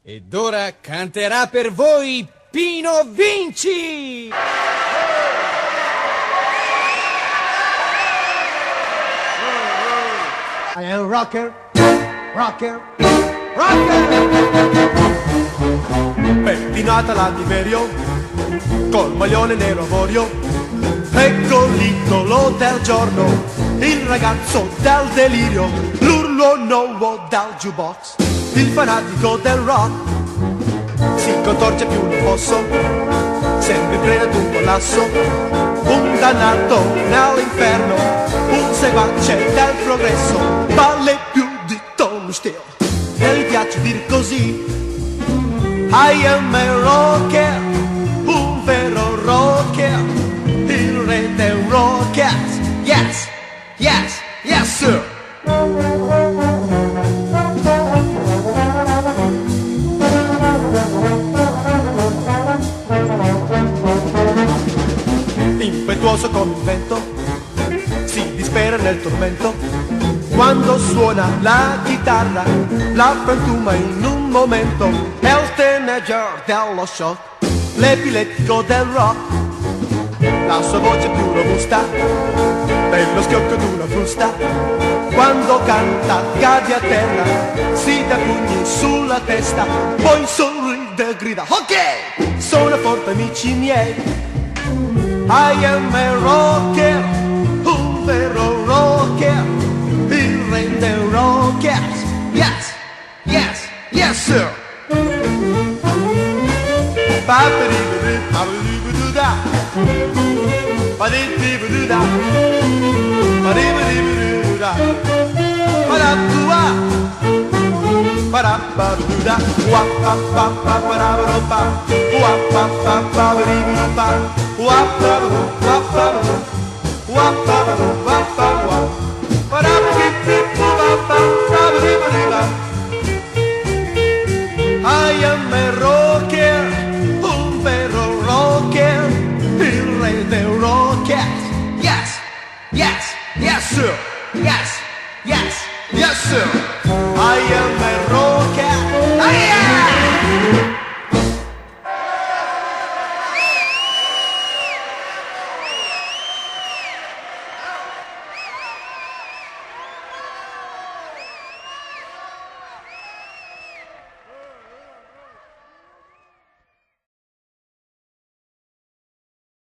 Ed ora canterà per voi Pino Vinci! I am a rocker, rocker, rocker. Pettinata la Tiberio, col maglione nero avorio. Ecco l'idolo del giorno, il ragazzo del delirio, l'urlo nuovo dal jukebox, il fanatico del rock. Si contorce più non posso, sempre in preda ad un collasso, un dannato nell'inferno, un seguace del progresso, vale più di Tony Steele. E gli piace dire così: I am a rocker, un vero rocker, il re del rockers. Yes, yes, yes sir. Impetuoso come il vento, si dispera nel tormento, quando suona la chitarra, la frantuma in un momento, è il teenager dello shock, l'epilettico del rock, la sua voce più robusta, dello schiocco d'una frusta, quando canta cade a terra, si dà pugni sulla testa, poi sorride e grida ok, sono forte amici miei. I am a rocker, un vero rocker, il re dei rockers. Yes, yes, yes sir. Ba-ba-dee-ba-dee-ba-dee-ba-doo-da, ba-dee-dee-ba-doo-da, ba-dee-ba-dee-ba-doo-da, ba-da-doo-da, ba-da-ba-doo-da, wa-pa-pa-pa-pa-da-ba-do-pa, wa-pa-pa-pa-ba-dee-ba-doo-pa, wa-pa-ba-doo, wa-pa-ba-doo, wa-pa-ba-doo, wa-pa-ba-doo, ba-da-ba-dee-ba-doo-ba-ba-ba-ba-dee-ba-doo-da. I am a rocker, un vero rocker, il re dei rockers. Yes, yes, yes sir. Yes, yes, yes sir. I am a rocker.